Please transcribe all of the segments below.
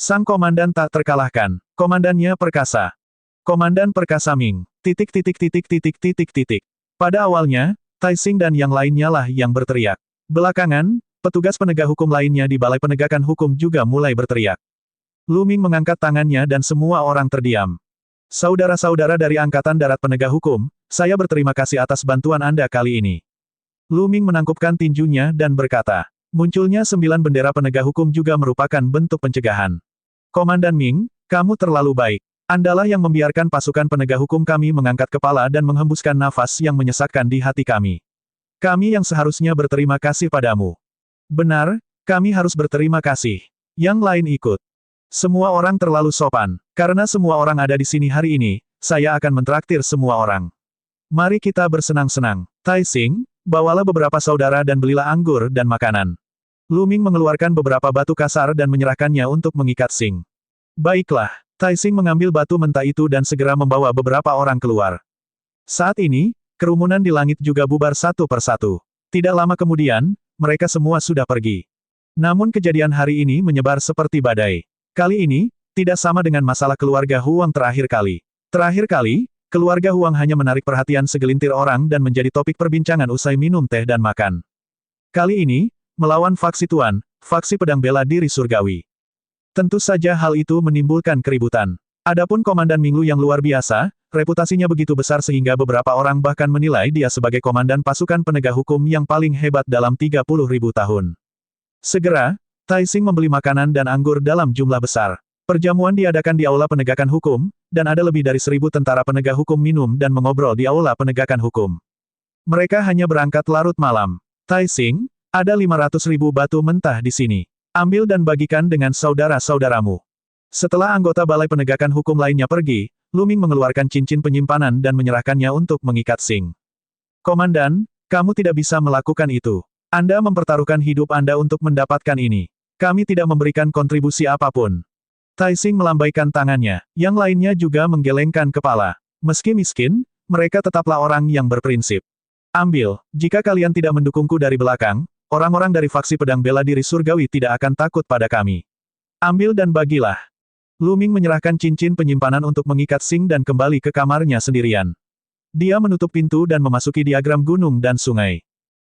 Sang komandan tak terkalahkan. Komandannya perkasa. Komandan perkasa Ming. Titik titik titik titik titik titik. Pada awalnya, Tai Xing dan yang lainnya lah yang berteriak. Belakangan, petugas penegak hukum lainnya di Balai Penegakan Hukum juga mulai berteriak. Lu Ming mengangkat tangannya dan semua orang terdiam. Saudara-saudara dari Angkatan Darat Penegak Hukum, saya berterima kasih atas bantuan Anda kali ini. Lu Ming menangkupkan tinjunya dan berkata, munculnya 9 bendera penegak hukum juga merupakan bentuk pencegahan. Komandan Ming, kamu terlalu baik. Andalah yang membiarkan pasukan penegak hukum kami mengangkat kepala dan menghembuskan nafas yang menyesakkan di hati kami. Kami yang seharusnya berterima kasih padamu. Benar, kami harus berterima kasih. Yang lain ikut. Semua orang terlalu sopan. Karena semua orang ada di sini hari ini, saya akan mentraktir semua orang. Mari kita bersenang-senang. Tai Xing, bawalah beberapa saudara dan belilah anggur dan makanan. Lu Ming mengeluarkan beberapa batu kasar dan menyerahkannya untuk mengikat Xing. Baiklah. Tai Xing mengambil batu mentah itu dan segera membawa beberapa orang keluar. Saat ini, kerumunan di langit juga bubar satu persatu. Tidak lama kemudian, mereka semua sudah pergi. Namun kejadian hari ini menyebar seperti badai. Kali ini, tidak sama dengan masalah keluarga Huang terakhir kali. Terakhir kali, keluarga Huang hanya menarik perhatian segelintir orang dan menjadi topik perbincangan usai minum teh dan makan. Kali ini, melawan faksi Tuan, faksi pedang bela diri surgawi. Tentu saja hal itu menimbulkan keributan. Adapun Komandan Minglu yang luar biasa, reputasinya begitu besar sehingga beberapa orang bahkan menilai dia sebagai komandan pasukan penegak hukum yang paling hebat dalam 30.000 tahun. Segera, Tai Xing membeli makanan dan anggur dalam jumlah besar. Perjamuan diadakan di Aula Penegakan Hukum, dan ada lebih dari 1.000 tentara penegak hukum minum dan mengobrol di Aula Penegakan Hukum. Mereka hanya berangkat larut malam. Tai Xing, ada 500.000 batu mentah di sini. Ambil dan bagikan dengan saudara-saudaramu. Setelah anggota Balai Penegakan Hukum lainnya pergi, Lu Ming mengeluarkan cincin penyimpanan dan menyerahkannya untuk mengikat Xing. Komandan, kamu tidak bisa melakukan itu. Anda mempertaruhkan hidup Anda untuk mendapatkan ini. Kami tidak memberikan kontribusi apapun. Tai Xing melambaikan tangannya, yang lainnya juga menggelengkan kepala. Meski miskin, mereka tetaplah orang yang berprinsip. Ambil, jika kalian tidak mendukungku dari belakang, orang-orang dari faksi pedang bela diri surgawi tidak akan takut pada kami. Ambil dan bagilah. Lu Ming menyerahkan cincin penyimpanan untuk mengikat Xing dan kembali ke kamarnya sendirian. Dia menutup pintu dan memasuki diagram gunung dan sungai.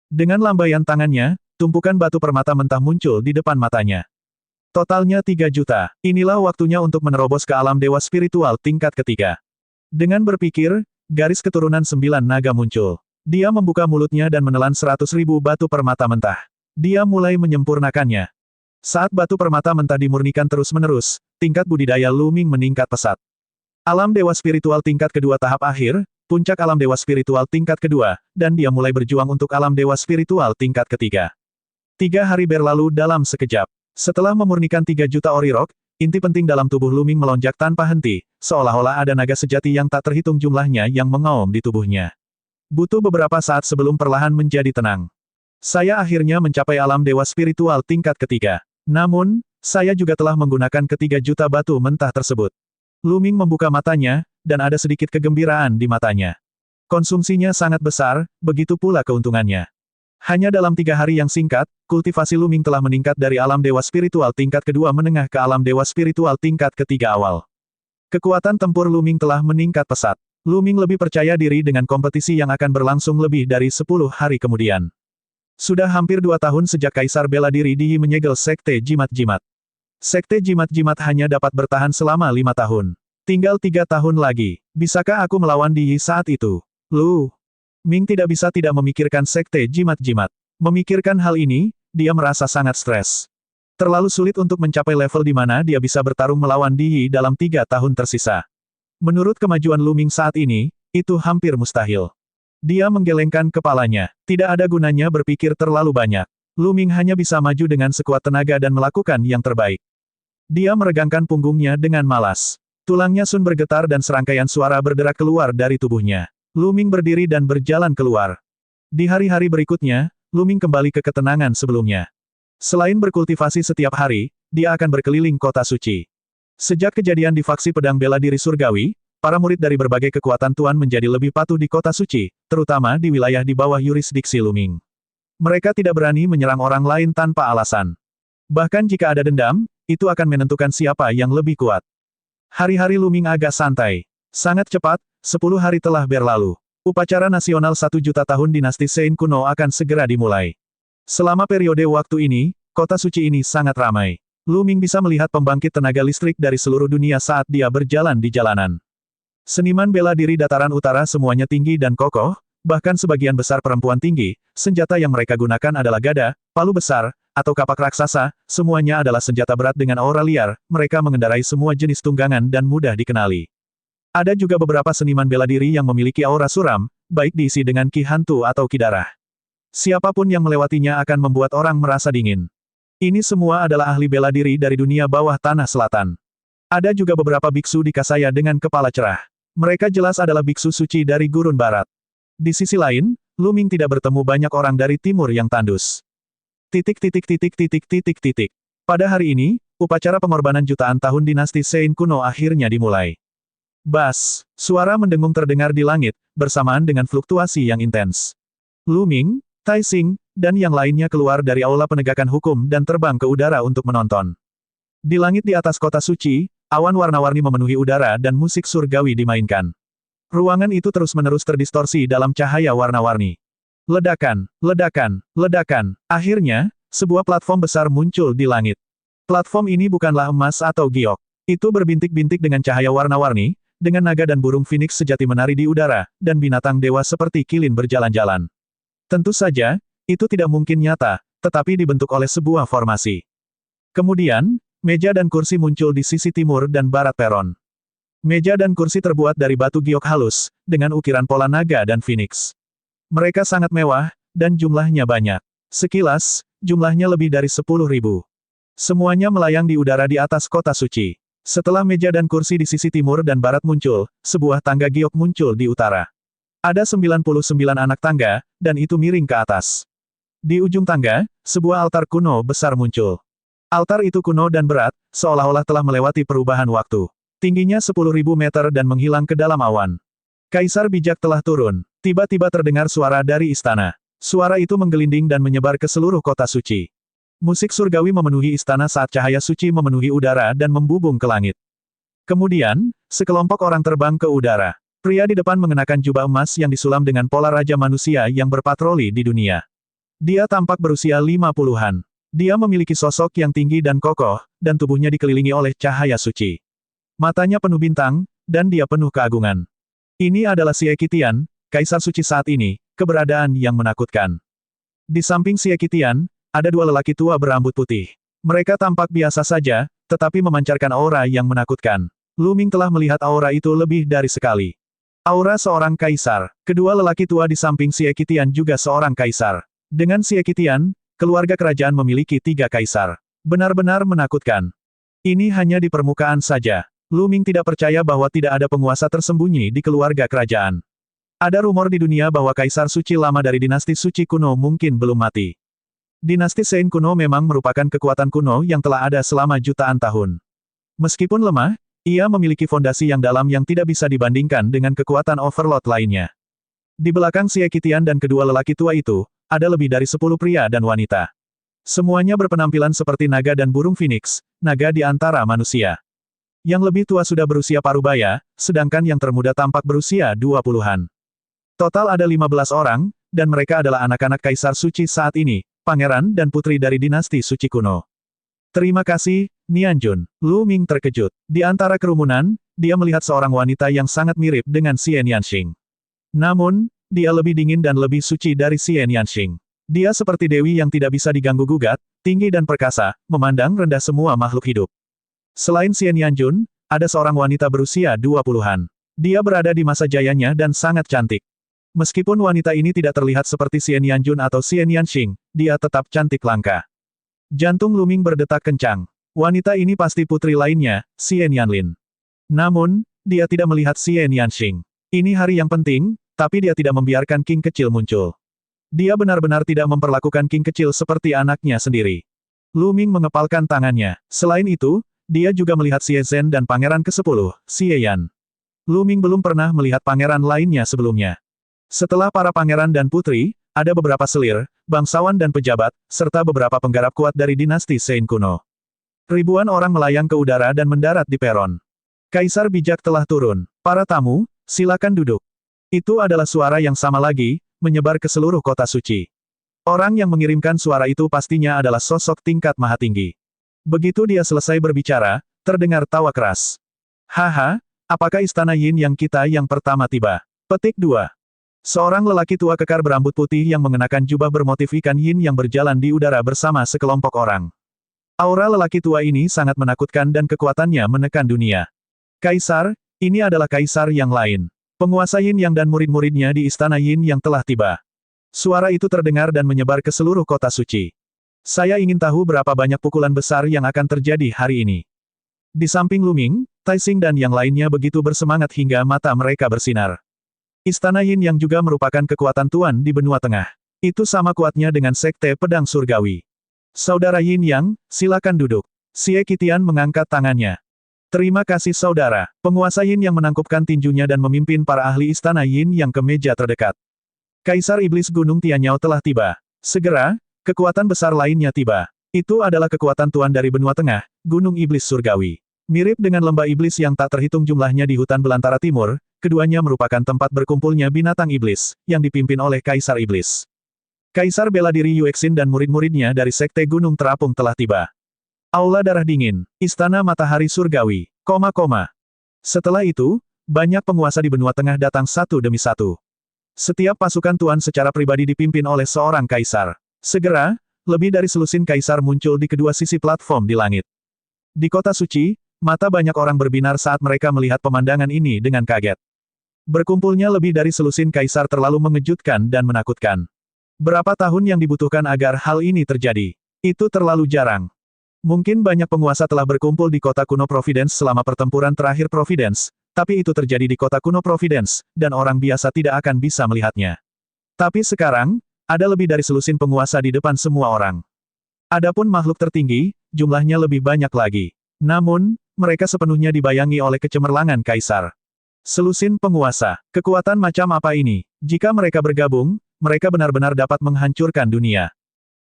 Dengan lambaian tangannya, tumpukan batu permata mentah muncul di depan matanya. Totalnya 3 juta. Inilah waktunya untuk menerobos ke alam dewa spiritual tingkat ketiga. Dengan berpikir, garis keturunan 9 naga muncul. Dia membuka mulutnya dan menelan 100.000 batu permata mentah. Dia mulai menyempurnakannya. Saat batu permata mentah dimurnikan terus-menerus, tingkat budidaya Lu Ming meningkat pesat. Alam dewa spiritual tingkat kedua tahap akhir, puncak alam dewa spiritual tingkat kedua, dan dia mulai berjuang untuk alam dewa spiritual tingkat ketiga. 3 hari berlalu dalam sekejap. Setelah memurnikan 3 juta ori rock, inti penting dalam tubuh Lu Ming melonjak tanpa henti, seolah-olah ada naga sejati yang tak terhitung jumlahnya yang mengaum di tubuhnya. Butuh beberapa saat sebelum perlahan menjadi tenang. Saya akhirnya mencapai alam dewa spiritual tingkat ketiga. Namun, saya juga telah menggunakan ketiga juta batu mentah tersebut. Lu Ming membuka matanya, dan ada sedikit kegembiraan di matanya. Konsumsinya sangat besar, begitu pula keuntungannya. Hanya dalam 3 hari yang singkat, kultivasi Lu Ming telah meningkat dari alam dewa spiritual tingkat kedua menengah ke alam dewa spiritual tingkat ketiga awal. Kekuatan tempur Lu Ming telah meningkat pesat. Lu Ming lebih percaya diri dengan kompetisi yang akan berlangsung lebih dari 10 hari kemudian. Sudah hampir 2 tahun sejak Kaisar Bela Diri Di Yi menyegel Sekte Jimat-Jimat. Sekte Jimat-Jimat hanya dapat bertahan selama 5 tahun. Tinggal 3 tahun lagi. Bisakah aku melawan Di Yi saat itu? Lu Ming tidak bisa tidak memikirkan Sekte Jimat-Jimat. Memikirkan hal ini, dia merasa sangat stres. Terlalu sulit untuk mencapai level di mana dia bisa bertarung melawan Di Yi dalam 3 tahun tersisa. Menurut kemajuan Lu Ming saat ini, itu hampir mustahil. Dia menggelengkan kepalanya. Tidak ada gunanya berpikir terlalu banyak. Lu Ming hanya bisa maju dengan sekuat tenaga dan melakukan yang terbaik. Dia meregangkan punggungnya dengan malas. Tulangnya Sun bergetar dan serangkaian suara berderak keluar dari tubuhnya. Lu Ming berdiri dan berjalan keluar. Di hari-hari berikutnya, Lu Ming kembali ke ketenangan sebelumnya. Selain berkultivasi setiap hari, dia akan berkeliling kota suci. Sejak kejadian di faksi pedang bela diri surgawi, para murid dari berbagai kekuatan Tuan menjadi lebih patuh di kota suci, terutama di wilayah di bawah yurisdiksi Lu Ming. Mereka tidak berani menyerang orang lain tanpa alasan. Bahkan jika ada dendam, itu akan menentukan siapa yang lebih kuat. Hari-hari Lu Ming agak santai. Sangat cepat, 10 hari telah berlalu. Upacara nasional 1 juta tahun dinasti Sein kuno akan segera dimulai. Selama periode waktu ini, kota suci ini sangat ramai. Lu Ming bisa melihat pembangkit tenaga listrik dari seluruh dunia saat dia berjalan di jalanan. Seniman bela diri dataran utara semuanya tinggi dan kokoh, bahkan sebagian besar perempuan tinggi, senjata yang mereka gunakan adalah gada, palu besar, atau kapak raksasa, semuanya adalah senjata berat dengan aura liar, mereka mengendarai semua jenis tunggangan dan mudah dikenali. Ada juga beberapa seniman bela diri yang memiliki aura suram, baik diisi dengan ki hantu atau ki darah. Siapapun yang melewatinya akan membuat orang merasa dingin. Ini semua adalah ahli bela diri dari dunia bawah tanah selatan. Ada juga beberapa biksu di Kasaya dengan kepala cerah. Mereka jelas adalah biksu suci dari gurun barat. Di sisi lain, Lu Ming tidak bertemu banyak orang dari timur yang tandus. Pada hari ini, upacara pengorbanan jutaan tahun dinasti Sein kuno akhirnya dimulai. Bas, suara mendengung terdengar di langit, bersamaan dengan fluktuasi yang intens. Lu Ming, Tai Xing, dan yang lainnya keluar dari aula penegakan hukum dan terbang ke udara untuk menonton. Di langit di atas kota suci, awan warna-warni memenuhi udara dan musik surgawi dimainkan. Ruangan itu terus-menerus terdistorsi dalam cahaya warna-warni. Ledakan, ledakan, ledakan. Akhirnya, sebuah platform besar muncul di langit. Platform ini bukanlah emas atau giok. Itu berbintik-bintik dengan cahaya warna-warni, dengan naga dan burung phoenix sejati menari di udara, dan binatang dewa seperti kilin berjalan-jalan. Tentu saja, itu tidak mungkin nyata, tetapi dibentuk oleh sebuah formasi. Kemudian, meja dan kursi muncul di sisi timur dan barat peron. Meja dan kursi terbuat dari batu giok halus, dengan ukiran pola naga dan phoenix. Mereka sangat mewah, dan jumlahnya banyak. Sekilas, jumlahnya lebih dari 10.000. Semuanya melayang di udara di atas kota suci. Setelah meja dan kursi di sisi timur dan barat muncul, sebuah tangga giok muncul di utara. Ada 99 anak tangga, dan itu miring ke atas. Di ujung tangga, sebuah altar kuno besar muncul. Altar itu kuno dan berat, seolah-olah telah melewati perubahan waktu. Tingginya 10.000 meter dan menghilang ke dalam awan. Kaisar bijak telah turun. Tiba-tiba terdengar suara dari istana. Suara itu menggelinding dan menyebar ke seluruh kota suci. Musik surgawi memenuhi istana saat cahaya suci memenuhi udara dan membubung ke langit. Kemudian, sekelompok orang terbang ke udara. Pria di depan mengenakan jubah emas yang disulam dengan pola raja manusia yang berpatroli di dunia. Dia tampak berusia 50-an. Dia memiliki sosok yang tinggi dan kokoh, dan tubuhnya dikelilingi oleh cahaya suci. Matanya penuh bintang, dan dia penuh keagungan. Ini adalah Xie Qitian, Kaisar Suci saat ini, keberadaan yang menakutkan. Di samping Xie Qitian, ada dua lelaki tua berambut putih. Mereka tampak biasa saja, tetapi memancarkan aura yang menakutkan. Lu Ming telah melihat aura itu lebih dari sekali. Aura seorang kaisar. Kedua lelaki tua di samping Xie Qitian juga seorang kaisar. Dengan Xie Qitian, keluarga kerajaan memiliki 3 kaisar. Benar-benar menakutkan. Ini hanya di permukaan saja. Lu Ming tidak percaya bahwa tidak ada penguasa tersembunyi di keluarga kerajaan. Ada rumor di dunia bahwa Kaisar Suci lama dari dinasti Suci kuno mungkin belum mati. Dinasti Sein kuno memang merupakan kekuatan kuno yang telah ada selama jutaan tahun. Meskipun lemah, ia memiliki fondasi yang dalam yang tidak bisa dibandingkan dengan kekuatan Overlord lainnya. Di belakang Xie Qitian dan kedua lelaki tua itu, ada lebih dari 10 pria dan wanita. Semuanya berpenampilan seperti naga dan burung phoenix, naga di antara manusia. Yang lebih tua sudah berusia parubaya, sedangkan yang termuda tampak berusia 20-an. Total ada 15 orang, dan mereka adalah anak-anak Kaisar Suci saat ini, pangeran dan putri dari dinasti Suci kuno. Terima kasih, Nianjun. Lu Ming terkejut. Di antara kerumunan, dia melihat seorang wanita yang sangat mirip dengan Xie Nianxing. Namun, dia lebih dingin dan lebih suci dari Xie Nianxing. Dia seperti dewi yang tidak bisa diganggu-gugat, tinggi dan perkasa, memandang rendah semua makhluk hidup. Selain Xie Nianjun, ada seorang wanita berusia 20-an. Dia berada di masa jayanya dan sangat cantik. Meskipun wanita ini tidak terlihat seperti Xie Nianjun atau Xie Nianxing, dia tetap cantik langka. Jantung Lu Ming berdetak kencang. Wanita ini pasti putri lainnya, Xie Nianlin. Namun, dia tidak melihat Xie Nianxing. Ini hari yang penting, tapi dia tidak membiarkan King kecil muncul. Dia benar-benar tidak memperlakukan King kecil seperti anaknya sendiri. Lu Ming mengepalkan tangannya. Selain itu, dia juga melihat Xie Zhen dan pangeran ke-10, Xie Yan. Lu Ming belum pernah melihat pangeran lainnya sebelumnya. Setelah para pangeran dan putri, ada beberapa selir, bangsawan dan pejabat, serta beberapa penggarap kuat dari dinasti Sein kuno. Ribuan orang melayang ke udara dan mendarat di peron. Kaisar bijak telah turun. Para tamu, silakan duduk. Itu adalah suara yang sama lagi, menyebar ke seluruh kota suci. Orang yang mengirimkan suara itu pastinya adalah sosok tingkat maha tinggi. Begitu dia selesai berbicara, terdengar tawa keras. Haha, apakah istana Yin yang kita yang pertama tiba? Petik 2. Seorang lelaki tua kekar berambut putih yang mengenakan jubah bermotif ikan Yin yang berjalan di udara bersama sekelompok orang. Aura lelaki tua ini sangat menakutkan dan kekuatannya menekan dunia. Kaisar, ini adalah kaisar yang lain. Penguasa Yin Yang dan murid-muridnya di istana Yin Yang telah tiba. Suara itu terdengar dan menyebar ke seluruh kota suci. Saya ingin tahu berapa banyak pukulan besar yang akan terjadi hari ini. Di samping Lu Ming, Taixing dan yang lainnya begitu bersemangat hingga mata mereka bersinar. Istana Yin Yang juga merupakan kekuatan tuan di benua tengah. Itu sama kuatnya dengan Sekte Pedang Surgawi. Saudara Yin Yang, silakan duduk. Xie Qitian mengangkat tangannya. Terima kasih saudara. Penguasa Yin Yang menangkupkan tinjunya dan memimpin para ahli istana Yin Yang ke meja terdekat. Kaisar Iblis Gunung Tianyao telah tiba. Segera, kekuatan besar lainnya tiba. Itu adalah kekuatan tuan dari benua tengah, Gunung Iblis Surgawi. Mirip dengan lembah iblis yang tak terhitung jumlahnya di hutan belantara timur, keduanya merupakan tempat berkumpulnya binatang iblis, yang dipimpin oleh Kaisar Iblis. Kaisar bela diri Yuexin dan murid-muridnya dari Sekte Gunung Terapung telah tiba. Aula Darah Dingin, Istana Matahari Surgawi, Setelah itu, banyak penguasa di benua tengah datang satu demi satu. Setiap pasukan tuan secara pribadi dipimpin oleh seorang kaisar. Segera, lebih dari selusin kaisar muncul di kedua sisi platform di langit. Di kota suci, mata banyak orang berbinar saat mereka melihat pemandangan ini dengan kaget. Berkumpulnya lebih dari selusin kaisar terlalu mengejutkan dan menakutkan. Berapa tahun yang dibutuhkan agar hal ini terjadi? Itu terlalu jarang. Mungkin banyak penguasa telah berkumpul di kota kuno Providence selama pertempuran terakhir Providence, tapi itu terjadi di kota kuno Providence, dan orang biasa tidak akan bisa melihatnya. Tapi sekarang, ada lebih dari selusin penguasa di depan semua orang. Adapun makhluk tertinggi, jumlahnya lebih banyak lagi. Namun, mereka sepenuhnya dibayangi oleh kecemerlangan kaisar. Selusin penguasa, kekuatan macam apa ini? Jika mereka bergabung, mereka benar-benar dapat menghancurkan dunia.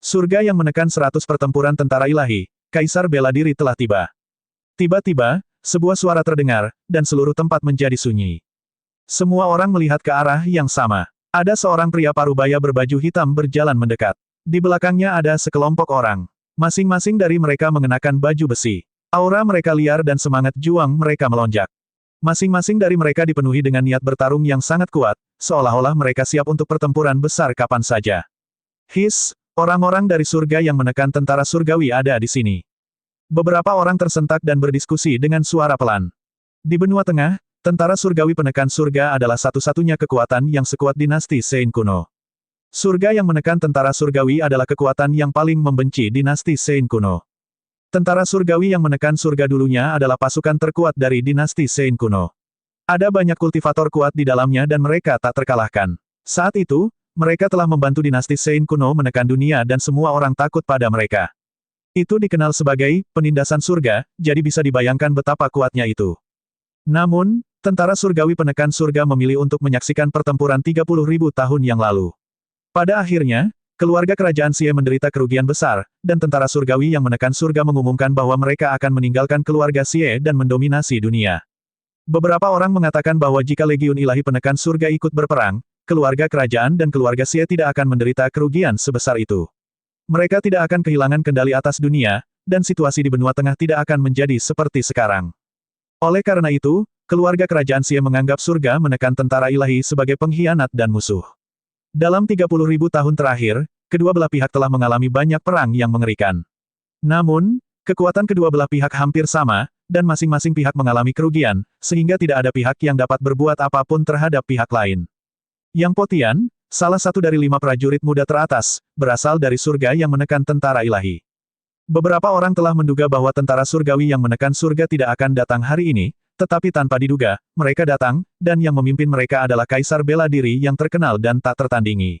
Surga yang menekan 100 pertempuran tentara ilahi, Kaisar bela diri telah tiba. Tiba-tiba, sebuah suara terdengar, dan seluruh tempat menjadi sunyi. Semua orang melihat ke arah yang sama. Ada seorang pria parubaya berbaju hitam berjalan mendekat. Di belakangnya ada sekelompok orang. Masing-masing dari mereka mengenakan baju besi. Aura mereka liar dan semangat juang mereka melonjak. Masing-masing dari mereka dipenuhi dengan niat bertarung yang sangat kuat, seolah-olah mereka siap untuk pertempuran besar kapan saja. His, orang-orang dari surga yang menekan tentara surgawi ada di sini. Beberapa orang tersentak dan berdiskusi dengan suara pelan. Di benua tengah, tentara surgawi penekan surga adalah satu-satunya kekuatan yang sekuat dinasti Sein kuno. Surga yang menekan tentara surgawi adalah kekuatan yang paling membenci dinasti Sein kuno. Tentara surgawi yang menekan surga dulunya adalah pasukan terkuat dari dinasti Sein kuno. Ada banyak kultivator kuat di dalamnya dan mereka tak terkalahkan. Saat itu, mereka telah membantu dinasti Sein kuno menekan dunia dan semua orang takut pada mereka. Itu dikenal sebagai penindasan surga, jadi bisa dibayangkan betapa kuatnya itu. Namun, tentara surgawi penekan surga memilih untuk menyaksikan pertempuran 30.000 tahun yang lalu. Pada akhirnya, keluarga kerajaan Xie menderita kerugian besar, dan tentara surgawi yang menekan surga mengumumkan bahwa mereka akan meninggalkan keluarga Xie dan mendominasi dunia. Beberapa orang mengatakan bahwa jika Legiun Ilahi penekan surga ikut berperang, keluarga kerajaan dan keluarga Xie tidak akan menderita kerugian sebesar itu. Mereka tidak akan kehilangan kendali atas dunia, dan situasi di benua tengah tidak akan menjadi seperti sekarang. Oleh karena itu, keluarga kerajaan Xie menganggap surga menekan tentara ilahi sebagai pengkhianat dan musuh. Dalam 30.000 tahun terakhir, kedua belah pihak telah mengalami banyak perang yang mengerikan. Namun, kekuatan kedua belah pihak hampir sama, dan masing-masing pihak mengalami kerugian, sehingga tidak ada pihak yang dapat berbuat apapun terhadap pihak lain. Yang Potian, salah satu dari 5 prajurit muda teratas, berasal dari surga yang menekan tentara ilahi. Beberapa orang telah menduga bahwa tentara surgawi yang menekan surga tidak akan datang hari ini, tetapi tanpa diduga, mereka datang, dan yang memimpin mereka adalah kaisar bela diri yang terkenal dan tak tertandingi.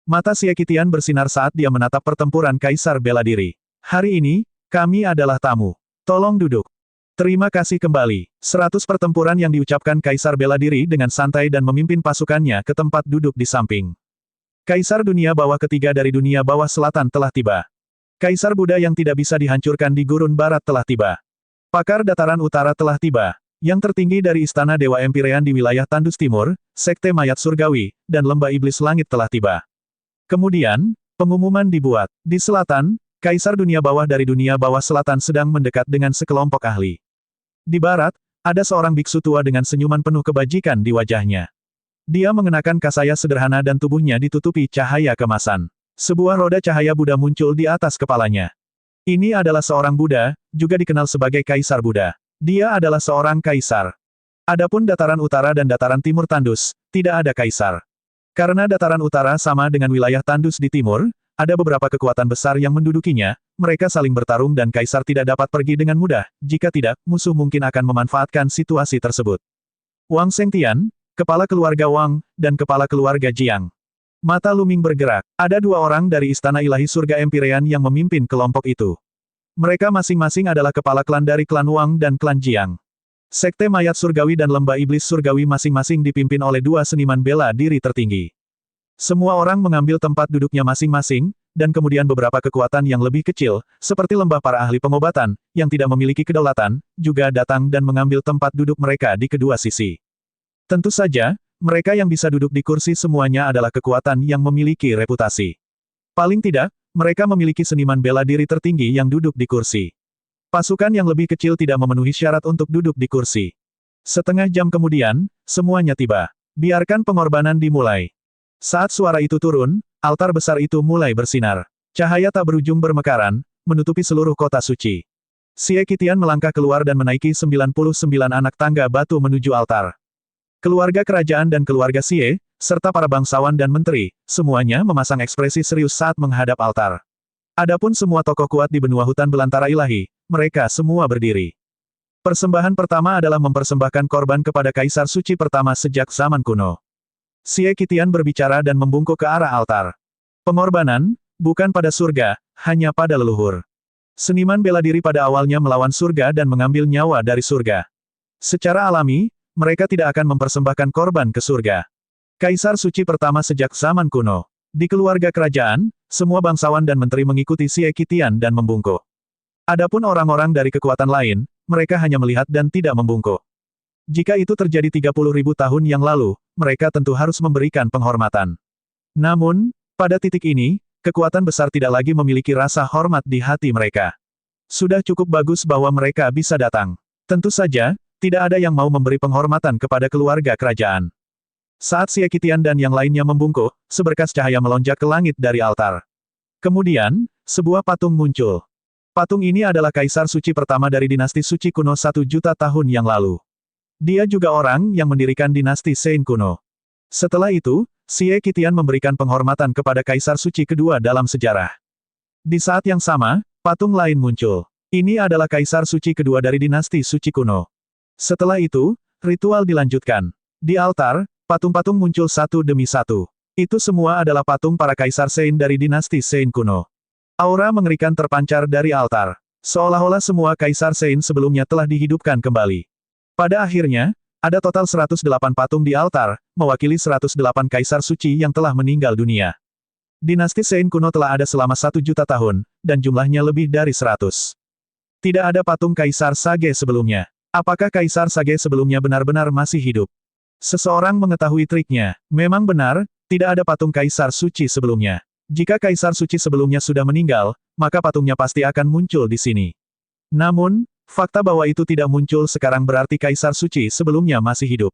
Mata Xie Qitian bersinar saat dia menatap pertempuran kaisar bela diri. Hari ini, kami adalah tamu. Tolong duduk. Terima kasih kembali. 100 pertempuran yang diucapkan kaisar bela diri dengan santai dan memimpin pasukannya ke tempat duduk di samping. Kaisar dunia bawah ketiga dari dunia bawah selatan telah tiba. Kaisar Buddha yang tidak bisa dihancurkan di gurun barat telah tiba. Pakar dataran utara telah tiba. Yang tertinggi dari Istana Dewa Empyrean di wilayah Tandus Timur, Sekte Mayat Surgawi, dan Lembah Iblis Langit telah tiba. Kemudian, pengumuman dibuat. Di selatan, Kaisar Dunia Bawah dari Dunia Bawah Selatan sedang mendekat dengan sekelompok ahli. Di barat, ada seorang biksu tua dengan senyuman penuh kebajikan di wajahnya. Dia mengenakan kasaya sederhana dan tubuhnya ditutupi cahaya kemasan. Sebuah roda cahaya Buddha muncul di atas kepalanya. Ini adalah seorang Buddha, juga dikenal sebagai Kaisar Buddha. Dia adalah seorang kaisar. Adapun dataran utara dan dataran timur Tandus, tidak ada kaisar. Karena dataran utara sama dengan wilayah Tandus di timur, ada beberapa kekuatan besar yang mendudukinya, mereka saling bertarung dan kaisar tidak dapat pergi dengan mudah, jika tidak, musuh mungkin akan memanfaatkan situasi tersebut. Wang Shengtian, kepala keluarga Wang, dan kepala keluarga Jiang. Mata Luming bergerak. Ada dua orang dari Istana Ilahi Surga Empyrean yang memimpin kelompok itu. Mereka masing-masing adalah kepala klan dari klan Wang dan klan Jiang. Sekte Mayat Surgawi dan Lembah Iblis Surgawi masing-masing dipimpin oleh dua seniman bela diri tertinggi. Semua orang mengambil tempat duduknya masing-masing, dan kemudian beberapa kekuatan yang lebih kecil, seperti lembah para ahli pengobatan, yang tidak memiliki kedaulatan, juga datang dan mengambil tempat duduk mereka di kedua sisi. Tentu saja, mereka yang bisa duduk di kursi semuanya adalah kekuatan yang memiliki reputasi. Paling tidak, mereka memiliki seniman bela diri tertinggi yang duduk di kursi. Pasukan yang lebih kecil tidak memenuhi syarat untuk duduk di kursi. Setengah jam kemudian, semuanya tiba. Biarkan pengorbanan dimulai. Saat suara itu turun, altar besar itu mulai bersinar. Cahaya tak berujung bermekaran, menutupi seluruh kota suci. Xie Qitian melangkah keluar dan menaiki 99 anak tangga batu menuju altar. Keluarga kerajaan dan keluarga Xie, serta para bangsawan dan menteri, semuanya memasang ekspresi serius saat menghadap altar. Adapun semua tokoh kuat di benua hutan belantara ilahi, mereka semua berdiri. Persembahan pertama adalah mempersembahkan korban kepada Kaisar Suci pertama sejak zaman kuno. Xie Qitian berbicara dan membungkuk ke arah altar. Pengorbanan, bukan pada surga, hanya pada leluhur. Seniman bela diri pada awalnya melawan surga dan mengambil nyawa dari surga. Secara alami, mereka tidak akan mempersembahkan korban ke surga. Kaisar Suci pertama sejak zaman kuno. Di keluarga kerajaan, semua bangsawan dan menteri mengikuti Xie Qitian dan membungkuk. Adapun orang-orang dari kekuatan lain, mereka hanya melihat dan tidak membungkuk. Jika itu terjadi 30.000 tahun yang lalu, mereka tentu harus memberikan penghormatan. Namun, pada titik ini, kekuatan besar tidak lagi memiliki rasa hormat di hati mereka. Sudah cukup bagus bahwa mereka bisa datang. Tentu saja, tidak ada yang mau memberi penghormatan kepada keluarga kerajaan. Saat Xie Qitian dan yang lainnya membungkuk, seberkas cahaya melonjak ke langit dari altar. Kemudian, sebuah patung muncul. Patung ini adalah Kaisar Suci pertama dari dinasti Suci kuno 1 juta tahun yang lalu. Dia juga orang yang mendirikan dinasti Sein kuno. Setelah itu, Xie Qitian memberikan penghormatan kepada Kaisar Suci kedua dalam sejarah. Di saat yang sama, patung lain muncul. Ini adalah Kaisar Suci kedua dari dinasti Suci kuno. Setelah itu, ritual dilanjutkan. Di altar, patung-patung muncul satu demi satu. Itu semua adalah patung para Kaisar Sein dari dinasti Sein kuno. Aura mengerikan terpancar dari altar. Seolah-olah semua Kaisar Sein sebelumnya telah dihidupkan kembali. Pada akhirnya, ada total 108 patung di altar, mewakili 108 Kaisar Suci yang telah meninggal dunia. Dinasti Sein kuno telah ada selama 1 juta tahun, dan jumlahnya lebih dari 100. Tidak ada patung Kaisar Sage sebelumnya. Apakah Kaisar Sage sebelumnya benar-benar masih hidup? Seseorang mengetahui triknya. Memang benar, tidak ada patung Kaisar Suci sebelumnya. Jika Kaisar Suci sebelumnya sudah meninggal, maka patungnya pasti akan muncul di sini. Namun, fakta bahwa itu tidak muncul sekarang berarti Kaisar Suci sebelumnya masih hidup.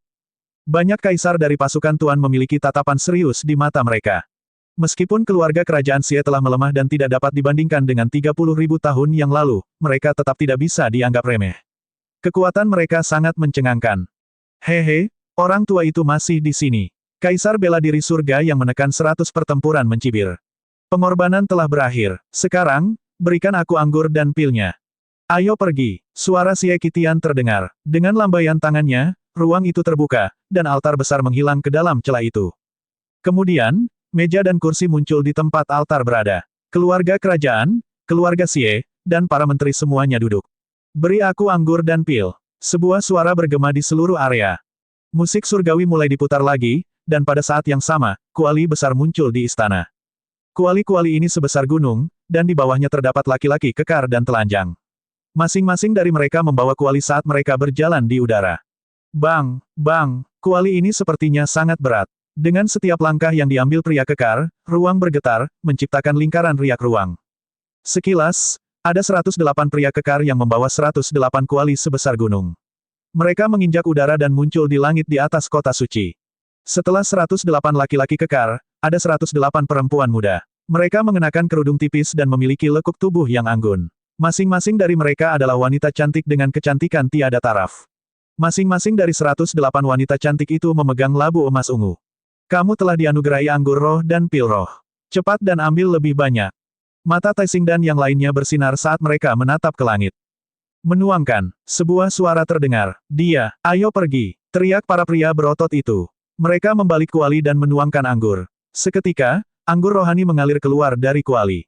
Banyak kaisar dari pasukan Tuan memiliki tatapan serius di mata mereka. Meskipun keluarga kerajaan Xie telah melemah dan tidak dapat dibandingkan dengan 30.000 tahun yang lalu, mereka tetap tidak bisa dianggap remeh. Kekuatan mereka sangat mencengangkan. Hehe, orang tua itu masih di sini. Kaisar bela diri surga yang menekan 100 pertempuran mencibir. Pengorbanan telah berakhir. Sekarang, berikan aku anggur dan pilnya. Ayo pergi. Suara Xie Qitian terdengar. Dengan lambaian tangannya, ruang itu terbuka, dan altar besar menghilang ke dalam celah itu. Kemudian, meja dan kursi muncul di tempat altar berada. Keluarga kerajaan, keluarga Xie, dan para menteri semuanya duduk. Beri aku anggur dan pil. Sebuah suara bergema di seluruh area. Musik surgawi mulai diputar lagi, dan pada saat yang sama, kuali besar muncul di istana. Kuali-kuali ini sebesar gunung, dan di bawahnya terdapat laki-laki kekar dan telanjang. Masing-masing dari mereka membawa kuali saat mereka berjalan di udara. Bang, bang, kuali ini sepertinya sangat berat. Dengan setiap langkah yang diambil pria kekar, ruang bergetar, menciptakan lingkaran riak ruang. Sekilas, ada 108 pria kekar yang membawa 108 kuali sebesar gunung. Mereka menginjak udara dan muncul di langit di atas kota suci. Setelah 108 laki-laki kekar, ada 108 perempuan muda. Mereka mengenakan kerudung tipis dan memiliki lekuk tubuh yang anggun. Masing-masing dari mereka adalah wanita cantik dengan kecantikan tiada taraf. Masing-masing dari 108 wanita cantik itu memegang labu emas ungu. Kamu telah dianugerahi anggur roh dan pil roh. Cepat dan ambil lebih banyak. Mata Taising dan yang lainnya bersinar saat mereka menatap ke langit. Menuangkan, sebuah suara terdengar. Dia, ayo pergi, teriak para pria berotot itu. Mereka membalik kuali dan menuangkan anggur. Seketika, anggur rohani mengalir keluar dari kuali.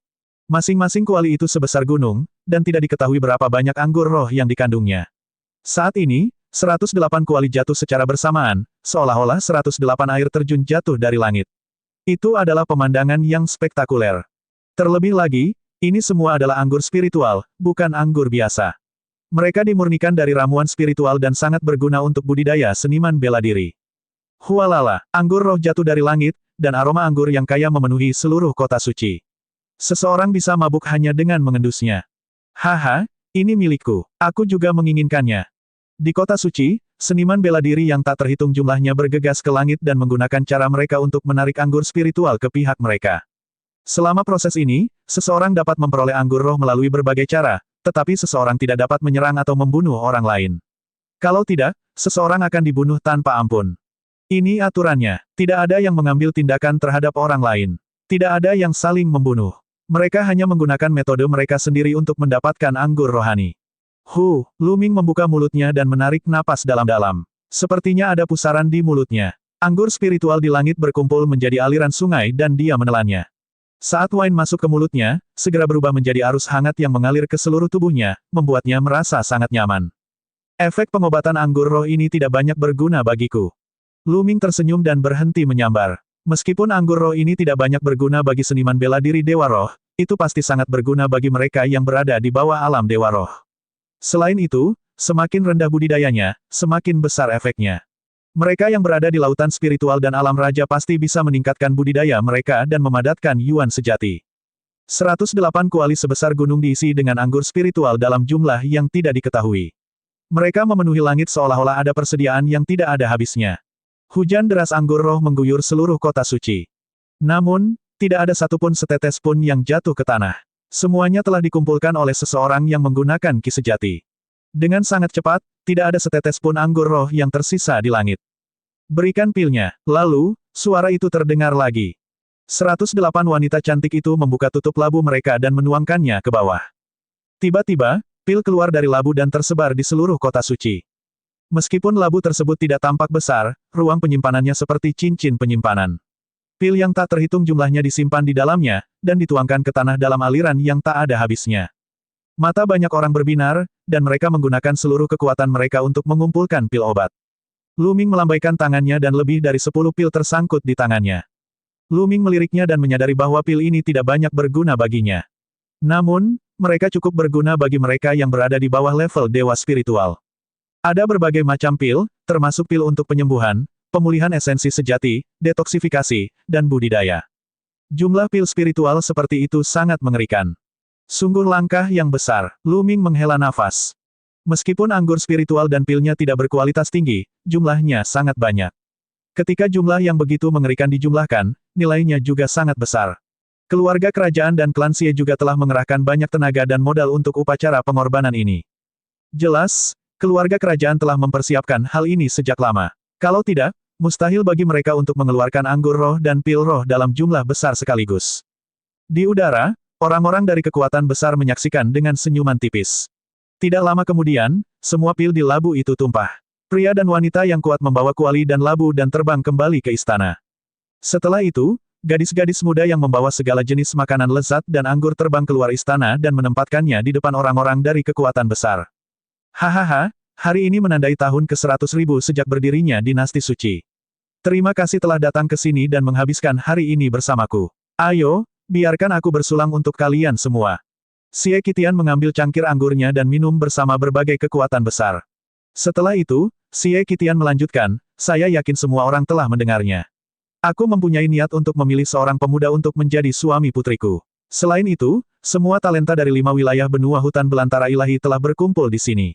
Masing-masing kuali itu sebesar gunung, dan tidak diketahui berapa banyak anggur roh yang dikandungnya. Saat ini, 108 kuali jatuh secara bersamaan, seolah-olah 108 air terjun jatuh dari langit. Itu adalah pemandangan yang spektakuler. Terlebih lagi, ini semua adalah anggur spiritual, bukan anggur biasa. Mereka dimurnikan dari ramuan spiritual dan sangat berguna untuk budidaya seniman bela diri. Hualala, anggur roh jatuh dari langit, dan aroma anggur yang kaya memenuhi seluruh kota suci. Seseorang bisa mabuk hanya dengan mengendusnya. Haha, ini milikku. Aku juga menginginkannya. Di kota suci, seniman bela diri yang tak terhitung jumlahnya bergegas ke langit dan menggunakan cara mereka untuk menarik anggur spiritual ke pihak mereka. Selama proses ini, seseorang dapat memperoleh anggur roh melalui berbagai cara, tetapi seseorang tidak dapat menyerang atau membunuh orang lain. Kalau tidak, seseorang akan dibunuh tanpa ampun. Ini aturannya. Tidak ada yang mengambil tindakan terhadap orang lain. Tidak ada yang saling membunuh. Mereka hanya menggunakan metode mereka sendiri untuk mendapatkan anggur rohani. Lu Ming membuka mulutnya dan menarik napas dalam-dalam. Sepertinya ada pusaran di mulutnya. Anggur spiritual di langit berkumpul menjadi aliran sungai dan dia menelannya. Saat wine masuk ke mulutnya, segera berubah menjadi arus hangat yang mengalir ke seluruh tubuhnya, membuatnya merasa sangat nyaman. Efek pengobatan anggur roh ini tidak banyak berguna bagiku. Lu Ming tersenyum dan berhenti menyambar. Meskipun anggur roh ini tidak banyak berguna bagi seniman bela diri Dewa Roh, itu pasti sangat berguna bagi mereka yang berada di bawah alam Dewa Roh. Selain itu, semakin rendah budidayanya, semakin besar efeknya. Mereka yang berada di lautan spiritual dan alam raja pasti bisa meningkatkan budidaya mereka dan memadatkan yuan sejati. 108 kuali sebesar gunung diisi dengan anggur spiritual dalam jumlah yang tidak diketahui. Mereka memenuhi langit seolah-olah ada persediaan yang tidak ada habisnya. Hujan deras anggur roh mengguyur seluruh kota suci. Namun, tidak ada satupun setetes pun yang jatuh ke tanah. Semuanya telah dikumpulkan oleh seseorang yang menggunakan ki sejati. Dengan sangat cepat, tidak ada setetes pun anggur roh yang tersisa di langit. Berikan pilnya. Lalu, suara itu terdengar lagi. 108 wanita cantik itu membuka tutup labu mereka dan menuangkannya ke bawah. Tiba-tiba, pil keluar dari labu dan tersebar di seluruh kota suci. Meskipun labu tersebut tidak tampak besar, ruang penyimpanannya seperti cincin penyimpanan. Pil yang tak terhitung jumlahnya disimpan di dalamnya, dan dituangkan ke tanah dalam aliran yang tak ada habisnya. Mata banyak orang berbinar, dan mereka menggunakan seluruh kekuatan mereka untuk mengumpulkan pil obat. Lu Ming melambaikan tangannya dan lebih dari 10 pil tersangkut di tangannya. Lu Ming meliriknya dan menyadari bahwa pil ini tidak banyak berguna baginya. Namun, mereka cukup berguna bagi mereka yang berada di bawah level dewa spiritual. Ada berbagai macam pil, termasuk pil untuk penyembuhan, pemulihan esensi sejati, detoksifikasi, dan budidaya. Jumlah pil spiritual seperti itu sangat mengerikan. Sungguh langkah yang besar. Lu Ming menghela nafas. Meskipun anggur spiritual dan pilnya tidak berkualitas tinggi, jumlahnya sangat banyak. Ketika jumlah yang begitu mengerikan dijumlahkan, nilainya juga sangat besar. Keluarga kerajaan dan klan Xie juga telah mengerahkan banyak tenaga dan modal untuk upacara pengorbanan ini. Jelas, keluarga kerajaan telah mempersiapkan hal ini sejak lama. Kalau tidak, mustahil bagi mereka untuk mengeluarkan anggur roh dan pil roh dalam jumlah besar sekaligus. Di udara, orang-orang dari kekuatan besar menyaksikan dengan senyuman tipis. Tidak lama kemudian, semua pil di labu itu tumpah. Pria dan wanita yang kuat membawa kuali dan labu dan terbang kembali ke istana. Setelah itu, gadis-gadis muda yang membawa segala jenis makanan lezat dan anggur terbang keluar istana dan menempatkannya di depan orang-orang dari kekuatan besar. Hahaha, hari ini menandai tahun ke-100.000 sejak berdirinya dinasti suci. Terima kasih telah datang ke sini dan menghabiskan hari ini bersamaku. Ayo, biarkan aku bersulang untuk kalian semua. Xie Qitian mengambil cangkir anggurnya dan minum bersama berbagai kekuatan besar. Setelah itu, Xie Qitian melanjutkan, saya yakin semua orang telah mendengarnya. Aku mempunyai niat untuk memilih seorang pemuda untuk menjadi suami putriku. Selain itu, semua talenta dari 5 wilayah benua hutan belantara ilahi telah berkumpul di sini.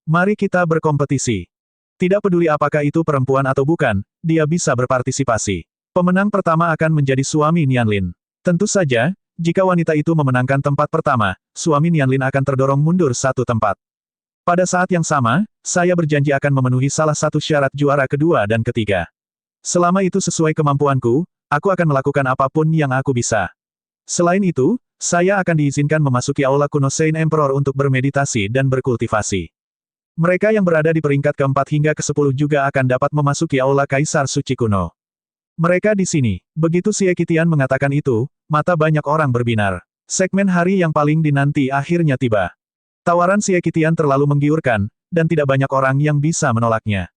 Mari kita berkompetisi. Tidak peduli apakah itu perempuan atau bukan, dia bisa berpartisipasi. Pemenang pertama akan menjadi suami Nianlin. Tentu saja, jika wanita itu memenangkan tempat pertama, suami Nianlin akan terdorong mundur satu tempat. Pada saat yang sama, saya berjanji akan memenuhi salah satu syarat juara kedua dan ketiga. Selama itu sesuai kemampuanku, aku akan melakukan apapun yang aku bisa. Selain itu, saya akan diizinkan memasuki aula kuno Saint Emperor untuk bermeditasi dan berkultivasi. Mereka yang berada di peringkat keempat hingga ke-10 juga akan dapat memasuki aula Kaisar Suci kuno. Mereka di sini. Begitu Xie Qitian mengatakan itu, mata banyak orang berbinar. Segmen hari yang paling dinanti akhirnya tiba. Tawaran Xie Qitian terlalu menggiurkan, dan tidak banyak orang yang bisa menolaknya.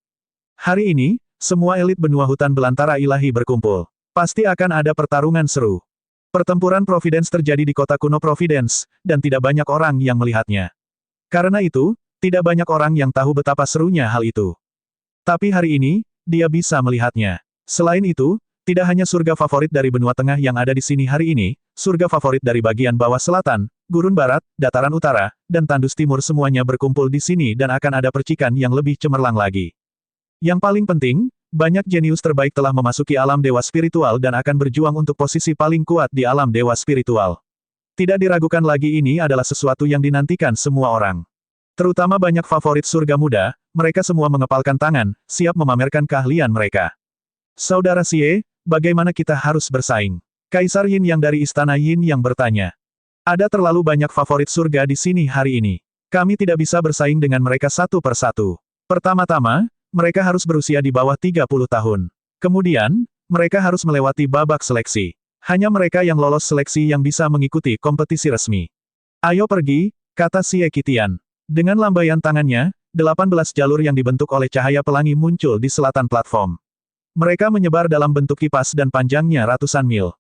Hari ini, semua elit benua hutan belantara ilahi berkumpul. Pasti akan ada pertarungan seru. Pertempuran Providence terjadi di kota kuno Providence, dan tidak banyak orang yang melihatnya. Karena itu, tidak banyak orang yang tahu betapa serunya hal itu. Tapi hari ini, dia bisa melihatnya. Selain itu, tidak hanya surga favorit dari benua tengah yang ada di sini hari ini, surga favorit dari bagian bawah selatan, gurun barat, dataran utara, dan tandus timur semuanya berkumpul di sini dan akan ada percikan yang lebih cemerlang lagi. Yang paling penting, banyak jenius terbaik telah memasuki alam dewa spiritual dan akan berjuang untuk posisi paling kuat di alam dewa spiritual. Tidak diragukan lagi ini adalah sesuatu yang dinantikan semua orang. Terutama banyak favorit surga muda, mereka semua mengepalkan tangan, siap memamerkan keahlian mereka. Saudara Xie, bagaimana kita harus bersaing? Kaisar Yin yang dari Istana Yin yang bertanya. Ada terlalu banyak favorit surga di sini hari ini. Kami tidak bisa bersaing dengan mereka satu persatu. Pertama-tama, mereka harus berusia di bawah 30 tahun. Kemudian, mereka harus melewati babak seleksi. Hanya mereka yang lolos seleksi yang bisa mengikuti kompetisi resmi. Ayo pergi, kata Xie Qitian. Dengan lambaian tangannya, 18 jalur yang dibentuk oleh cahaya pelangi muncul di selatan platform. Mereka menyebar dalam bentuk kipas dan panjangnya ratusan mil.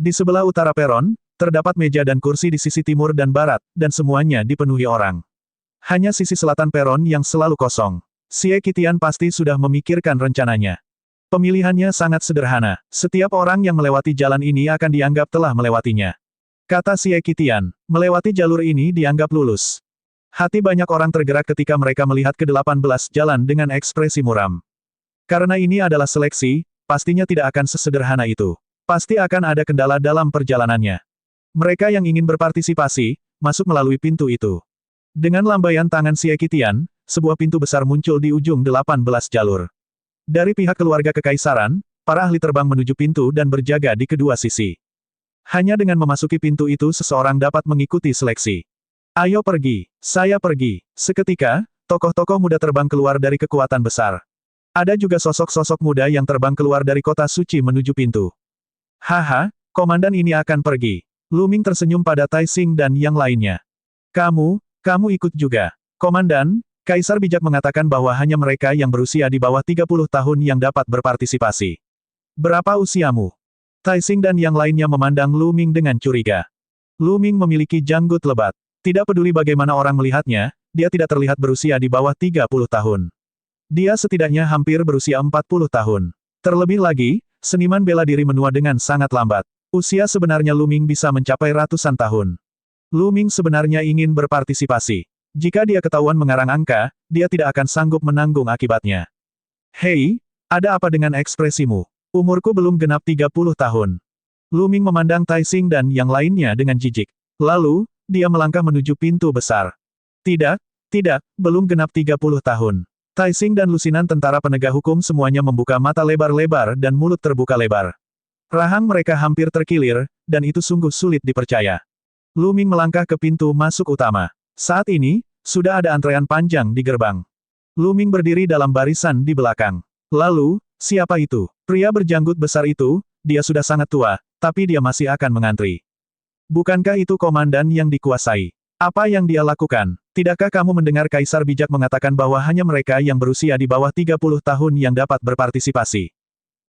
Di sebelah utara peron, terdapat meja dan kursi di sisi timur dan barat, dan semuanya dipenuhi orang. Hanya sisi selatan peron yang selalu kosong. Xie Qitian pasti sudah memikirkan rencananya. Pemilihannya sangat sederhana. Setiap orang yang melewati jalan ini akan dianggap telah melewatinya. Kata Xie Qitian, melewati jalur ini dianggap lulus. Hati banyak orang tergerak ketika mereka melihat ke-18 jalan dengan ekspresi muram. Karena ini adalah seleksi, pastinya tidak akan sesederhana itu. Pasti akan ada kendala dalam perjalanannya. Mereka yang ingin berpartisipasi, masuk melalui pintu itu. Dengan lambaian tangan Xie Qitian, sebuah pintu besar muncul di ujung 18 jalur. Dari pihak keluarga kekaisaran, para ahli terbang menuju pintu dan berjaga di kedua sisi. Hanya dengan memasuki pintu itu seseorang dapat mengikuti seleksi. Ayo pergi, saya pergi. Seketika, tokoh-tokoh muda terbang keluar dari kekuatan besar. Ada juga sosok-sosok muda yang terbang keluar dari kota suci menuju pintu. Haha, komandan ini akan pergi. Lu Ming tersenyum pada Tai Xing dan yang lainnya. Kamu ikut juga. Komandan, Kaisar bijak mengatakan bahwa hanya mereka yang berusia di bawah 30 tahun yang dapat berpartisipasi. Berapa usiamu? Tai Xing dan yang lainnya memandang Lu Ming dengan curiga. Lu Ming memiliki janggut lebat. Tidak peduli bagaimana orang melihatnya, dia tidak terlihat berusia di bawah 30 tahun. Dia setidaknya hampir berusia 40 tahun. Terlebih lagi, seniman bela diri menua dengan sangat lambat. Usia sebenarnya Lu Ming bisa mencapai ratusan tahun. Lu Ming sebenarnya ingin berpartisipasi. Jika dia ketahuan mengarang angka, dia tidak akan sanggup menanggung akibatnya. Hei, ada apa dengan ekspresimu? Umurku belum genap 30 tahun. Lu Ming memandang Tai Xing dan yang lainnya dengan jijik. Lalu, dia melangkah menuju pintu besar. Tidak, belum genap 30 tahun. Tai Xing dan lusinan tentara penegak hukum semuanya membuka mata lebar-lebar dan mulut terbuka lebar. Rahang mereka hampir terkilir, dan itu sungguh sulit dipercaya. Lu Ming melangkah ke pintu masuk utama. Saat ini, sudah ada antrean panjang di gerbang. Lu Ming berdiri dalam barisan di belakang. Lalu, siapa itu? Pria berjanggut besar itu, dia sudah sangat tua, tapi dia masih akan mengantri. Bukankah itu komandan yang dikuasai? Apa yang dia lakukan? Tidakkah kamu mendengar Kaisar bijak mengatakan bahwa hanya mereka yang berusia di bawah 30 tahun yang dapat berpartisipasi?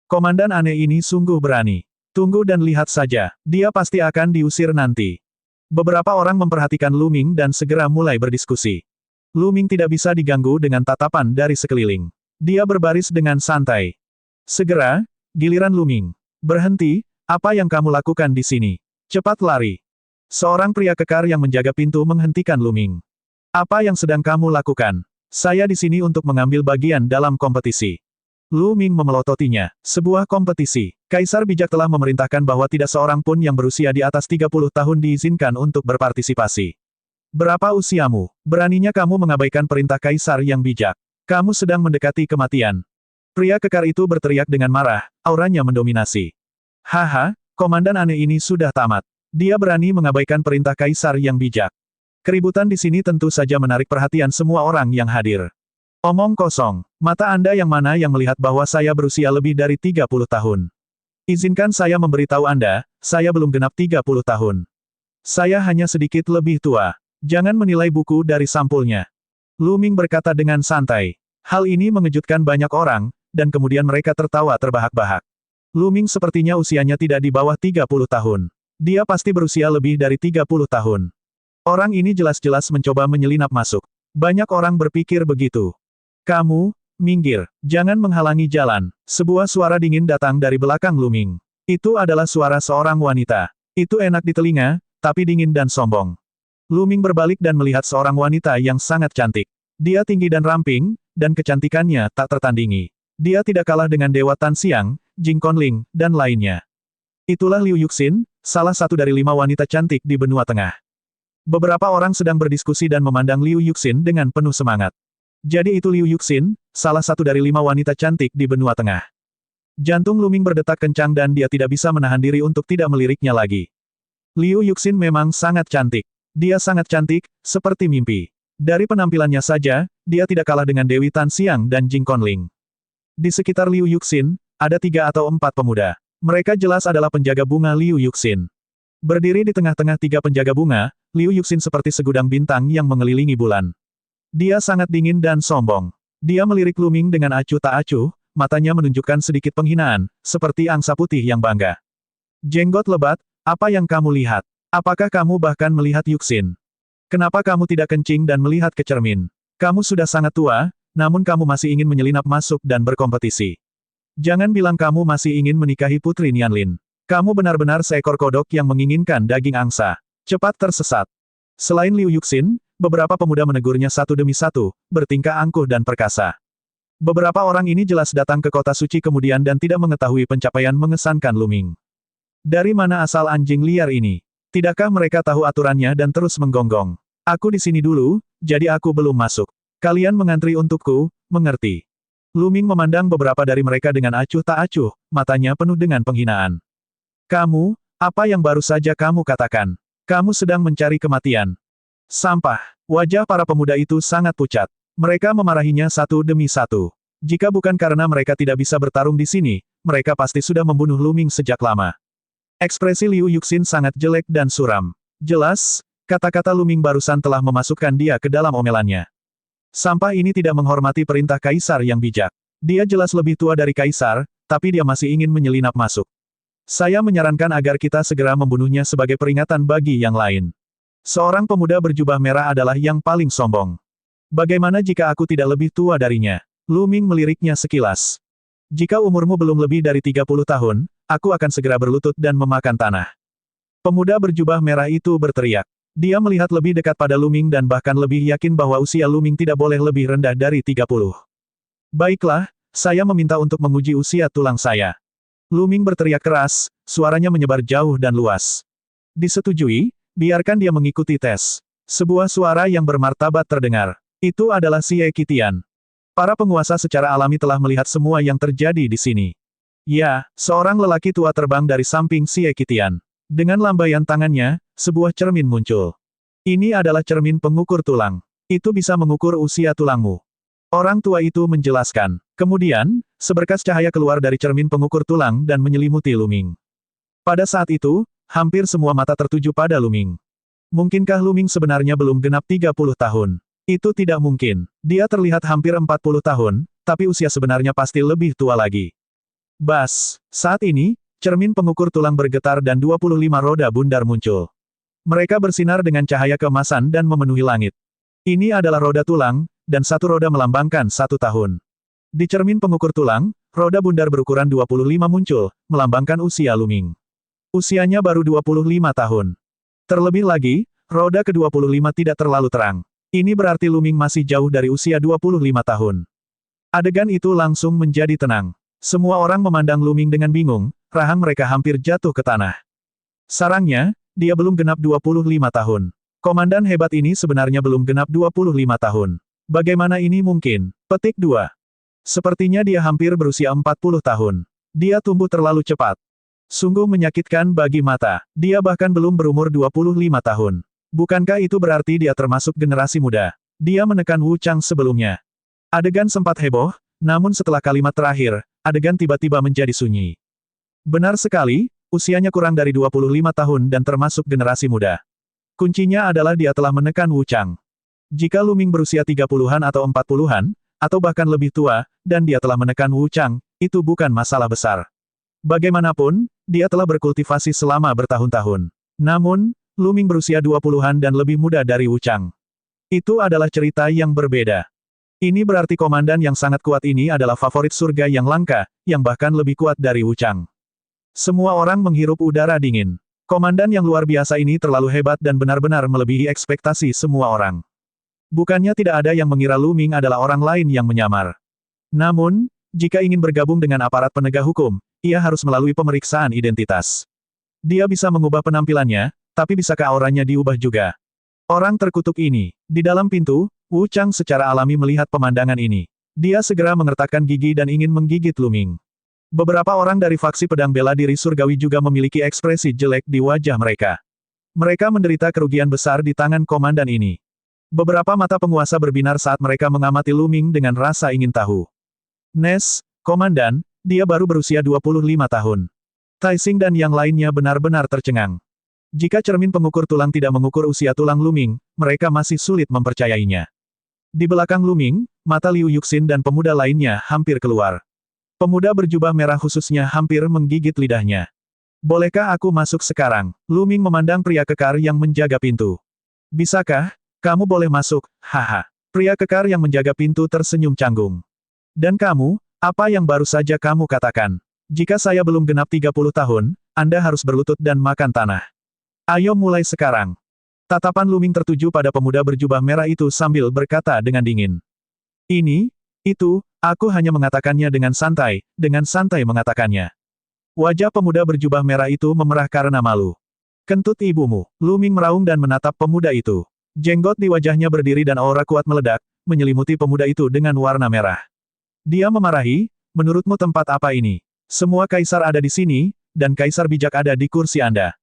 Komandan aneh ini sungguh berani. Tunggu dan lihat saja, dia pasti akan diusir nanti. Beberapa orang memperhatikan Lu Ming dan segera mulai berdiskusi. Lu Ming tidak bisa diganggu dengan tatapan dari sekeliling. Dia berbaris dengan santai. Segera, giliran Lu Ming. Berhenti, apa yang kamu lakukan di sini? Cepat lari. Seorang pria kekar yang menjaga pintu menghentikan Lu Ming. Apa yang sedang kamu lakukan? Saya di sini untuk mengambil bagian dalam kompetisi. Lu Ming memelototinya. Sebuah kompetisi. Kaisar bijak telah memerintahkan bahwa tidak seorang pun yang berusia di atas 30 tahun diizinkan untuk berpartisipasi. Berapa usiamu? Beraninya kamu mengabaikan perintah Kaisar yang bijak. Kamu sedang mendekati kematian. Pria kekar itu berteriak dengan marah, auranya mendominasi. Haha, komandan aneh ini sudah tamat. Dia berani mengabaikan perintah Kaisar yang bijak. Keributan di sini tentu saja menarik perhatian semua orang yang hadir. Omong kosong, mata Anda yang mana yang melihat bahwa saya berusia lebih dari 30 tahun? Izinkan saya memberitahu Anda, saya belum genap 30 tahun. Saya hanya sedikit lebih tua. Jangan menilai buku dari sampulnya. Lu Ming berkata dengan santai. Hal ini mengejutkan banyak orang, dan kemudian mereka tertawa terbahak-bahak. Lu Ming sepertinya usianya tidak di bawah 30 tahun. Dia pasti berusia lebih dari 30 tahun. Orang ini jelas-jelas mencoba menyelinap masuk. Banyak orang berpikir begitu. Kamu, minggir, jangan menghalangi jalan. Sebuah suara dingin datang dari belakang Lu Ming. Itu adalah suara seorang wanita. Itu enak di telinga, tapi dingin dan sombong. Lu Ming berbalik dan melihat seorang wanita yang sangat cantik. Dia tinggi dan ramping, dan kecantikannya tak tertandingi. Dia tidak kalah dengan Dewa Tan Xiang, Jing Conling, dan lainnya. Itulah Liu Yuxin, salah satu dari 5 wanita cantik di benua tengah. Beberapa orang sedang berdiskusi dan memandang Liu Yuxin dengan penuh semangat. Jadi itu Liu Yuxin, salah satu dari 5 wanita cantik di benua tengah. Jantung Lu Ming berdetak kencang dan dia tidak bisa menahan diri untuk tidak meliriknya lagi. Liu Yuxin memang sangat cantik. Dia sangat cantik, seperti mimpi. Dari penampilannya saja, dia tidak kalah dengan Dewi Tan Xiang dan Jing Conling. Di sekitar Liu Yuxin, ada 3 atau 4 pemuda. Mereka jelas adalah penjaga bunga Liu Yuxin. Berdiri di tengah-tengah 3 penjaga bunga, Liu Yuxin seperti segudang bintang yang mengelilingi bulan. Dia sangat dingin dan sombong. Dia melirik Lu Ming dengan acuh tak acuh, matanya menunjukkan sedikit penghinaan, seperti angsa putih yang bangga. Jenggot lebat, apa yang kamu lihat? Apakah kamu bahkan melihat Yuxin? Kenapa kamu tidak kencing dan melihat ke cermin? Kamu sudah sangat tua, namun kamu masih ingin menyelinap masuk dan berkompetisi. Jangan bilang kamu masih ingin menikahi Putri Nianlin. Kamu benar-benar seekor kodok yang menginginkan daging angsa. Cepat tersesat. Selain Liu Yuxin, beberapa pemuda menegurnya satu demi satu, bertingkah angkuh dan perkasa. Beberapa orang ini jelas datang ke kota suci kemudian dan tidak mengetahui pencapaian mengesankan Lu Ming. Dari mana asal anjing liar ini? Tidakkah mereka tahu aturannya dan terus menggonggong? Aku di sini dulu, jadi aku belum masuk. Kalian mengantri untukku, mengerti? Lu Ming memandang beberapa dari mereka dengan acuh tak acuh, matanya penuh dengan penghinaan. Kamu, apa yang baru saja kamu katakan? Kamu sedang mencari kematian. Sampah. Wajah para pemuda itu sangat pucat. Mereka memarahinya satu demi satu. Jika bukan karena mereka tidak bisa bertarung di sini, mereka pasti sudah membunuh Lu Ming sejak lama. Ekspresi Liu Yuxin sangat jelek dan suram. Jelas, kata-kata Lu Ming barusan telah memasukkan dia ke dalam omelannya. Sampah ini tidak menghormati perintah Kaisar yang bijak. Dia jelas lebih tua dari Kaisar, tapi dia masih ingin menyelinap masuk. Saya menyarankan agar kita segera membunuhnya sebagai peringatan bagi yang lain. Seorang pemuda berjubah merah adalah yang paling sombong. Bagaimana jika aku tidak lebih tua darinya? Lu Ming meliriknya sekilas. Jika umurmu belum lebih dari 30 tahun, aku akan segera berlutut dan memakan tanah. Pemuda berjubah merah itu berteriak. Dia melihat lebih dekat pada Lu Ming dan bahkan lebih yakin bahwa usia Lu Ming tidak boleh lebih rendah dari 30. Baiklah, saya meminta untuk menguji usia tulang saya. Lu Ming berteriak keras, suaranya menyebar jauh dan luas. Disetujui, biarkan dia mengikuti tes. Sebuah suara yang bermartabat terdengar. Itu adalah Xie Qitian. Para penguasa secara alami telah melihat semua yang terjadi di sini. Ya, seorang lelaki tua terbang dari samping Xie Qitian. Dengan lambaian tangannya, sebuah cermin muncul. Ini adalah cermin pengukur tulang. Itu bisa mengukur usia tulangmu. Orang tua itu menjelaskan. Kemudian, seberkas cahaya keluar dari cermin pengukur tulang dan menyelimuti Lu Ming. Pada saat itu, hampir semua mata tertuju pada Lu Ming. Mungkinkah Lu Ming sebenarnya belum genap 30 tahun? Itu tidak mungkin. Dia terlihat hampir 40 tahun, tapi usia sebenarnya pasti lebih tua lagi. Bas, saat ini, Cermin pengukur tulang bergetar dan 25 roda bundar muncul. Mereka bersinar dengan cahaya keemasan dan memenuhi langit. Ini adalah roda tulang, dan satu roda melambangkan 1 tahun. Di cermin pengukur tulang, roda bundar berukuran 25 muncul, melambangkan usia Luming. Usianya baru 25 tahun. Terlebih lagi, roda ke-25 tidak terlalu terang. Ini berarti Luming masih jauh dari usia 25 tahun. Adegan itu langsung menjadi tenang. Semua orang memandang Luming dengan bingung, rahang mereka hampir jatuh ke tanah. Sarangnya, dia belum genap 25 tahun. Komandan hebat ini sebenarnya belum genap 25 tahun. Bagaimana ini mungkin? Petik 2. Sepertinya dia hampir berusia 40 tahun. Dia tumbuh terlalu cepat. Sungguh menyakitkan bagi mata. Dia bahkan belum berumur 25 tahun. Bukankah itu berarti dia termasuk generasi muda? Dia menekan Wu Chang sebelumnya. Adegan sempat heboh, namun setelah kalimat terakhir, adegan tiba-tiba menjadi sunyi. Benar sekali, usianya kurang dari 25 tahun dan termasuk generasi muda. Kuncinya adalah dia telah menekan Wu Chang. Jika Luming berusia 30-an atau 40-an, atau bahkan lebih tua, dan dia telah menekan Wu Chang, itu bukan masalah besar. Bagaimanapun, dia telah berkultivasi selama bertahun-tahun. Namun, Luming berusia 20-an dan lebih muda dari Wu Chang. Itu adalah cerita yang berbeda. Ini berarti komandan yang sangat kuat ini adalah favorit surga yang langka, yang bahkan lebih kuat dari Wu Chang. Semua orang menghirup udara dingin. Komandan yang luar biasa ini terlalu hebat dan benar-benar melebihi ekspektasi semua orang. Bukannya tidak ada yang mengira Luming adalah orang lain yang menyamar. Namun, jika ingin bergabung dengan aparat penegak hukum, ia harus melalui pemeriksaan identitas. Dia bisa mengubah penampilannya, tapi bisakah auranya diubah juga? Orang terkutuk ini, di dalam pintu, Wu Chang secara alami melihat pemandangan ini. Dia segera mengertakkan gigi dan ingin menggigit Luming. Beberapa orang dari faksi pedang bela diri surgawi juga memiliki ekspresi jelek di wajah mereka. Mereka menderita kerugian besar di tangan komandan ini. Beberapa mata penguasa berbinar saat mereka mengamati Luming dengan rasa ingin tahu. Nes, komandan, dia baru berusia 25 tahun. Taising dan yang lainnya benar-benar tercengang. Jika cermin pengukur tulang tidak mengukur usia tulang Luming, mereka masih sulit mempercayainya. Di belakang Luming, mata Liu Yuxin dan pemuda lainnya hampir keluar. Pemuda berjubah merah khususnya hampir menggigit lidahnya. Bolehkah aku masuk sekarang? Luming memandang pria kekar yang menjaga pintu. Bisakah? Kamu boleh masuk, haha. Pria kekar yang menjaga pintu tersenyum canggung. Dan kamu, apa yang baru saja kamu katakan? Jika saya belum genap 30 tahun, Anda harus berlutut dan makan tanah. Ayo mulai sekarang. Tatapan Luming tertuju pada pemuda berjubah merah itu sambil berkata dengan dingin. Itu, aku hanya mengatakannya dengan santai mengatakannya. Wajah pemuda berjubah merah itu memerah karena malu. Kentut ibumu. Luming meraung dan menatap pemuda itu. Jenggot di wajahnya berdiri dan aura kuat meledak, menyelimuti pemuda itu dengan warna merah. Dia memarahi, menurutmu tempat apa ini? Semua kaisar ada di sini, dan kaisar bijak ada di kursi Anda.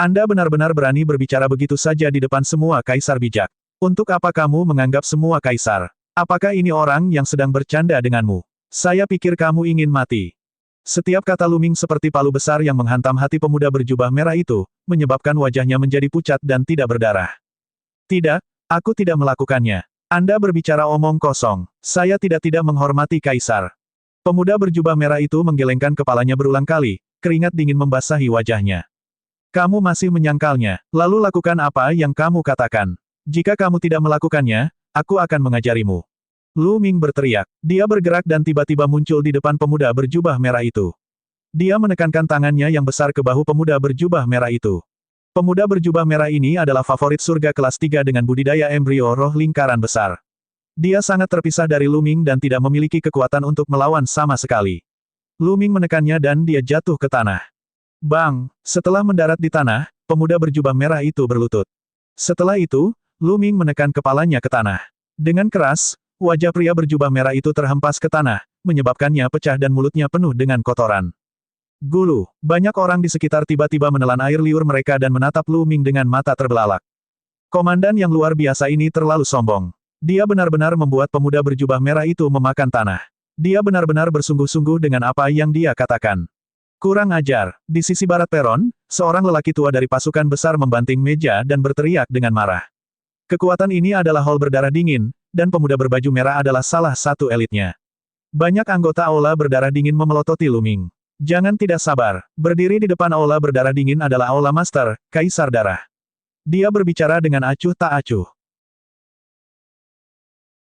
Anda benar-benar berani berbicara begitu saja di depan semua kaisar bijak. Untuk apa kamu menganggap semua kaisar? Apakah ini orang yang sedang bercanda denganmu? Saya pikir kamu ingin mati. Setiap kata Luming seperti palu besar yang menghantam hati pemuda berjubah merah itu, menyebabkan wajahnya menjadi pucat dan tidak berdarah. Tidak, aku tidak melakukannya. Anda berbicara omong kosong. Saya tidak menghormati kaisar. Pemuda berjubah merah itu menggelengkan kepalanya berulang kali, keringat dingin membasahi wajahnya. Kamu masih menyangkalnya, lalu lakukan apa yang kamu katakan. Jika kamu tidak melakukannya, aku akan mengajarimu. Luming berteriak. Dia bergerak dan tiba-tiba muncul di depan pemuda berjubah merah itu. Dia menekankan tangannya yang besar ke bahu pemuda berjubah merah itu. Pemuda berjubah merah ini adalah favorit surga kelas 3 dengan budidaya embrio roh lingkaran besar. Dia sangat terpisah dari Luming dan tidak memiliki kekuatan untuk melawan sama sekali. Luming menekannya dan dia jatuh ke tanah. Bang! Setelah mendarat di tanah, pemuda berjubah merah itu berlutut. Setelah itu, Luming menekan kepalanya ke tanah. Dengan keras, wajah pria berjubah merah itu terhempas ke tanah, menyebabkannya pecah dan mulutnya penuh dengan kotoran. Gulu! Banyak orang di sekitar tiba-tiba menelan air liur mereka dan menatap Luming dengan mata terbelalak. Komandan yang luar biasa ini terlalu sombong. Dia benar-benar membuat pemuda berjubah merah itu memakan tanah. Dia benar-benar bersungguh-sungguh dengan apa yang dia katakan. Kurang ajar. Di sisi barat peron, seorang lelaki tua dari pasukan besar membanting meja dan berteriak dengan marah. Kekuatan ini adalah hall berdarah dingin, dan pemuda berbaju merah adalah salah satu elitnya. Banyak anggota aula berdarah dingin memelototi Luming. Jangan tidak sabar. Berdiri di depan aula berdarah dingin adalah aula master, Kaisar Darah. Dia berbicara dengan acuh tak acuh.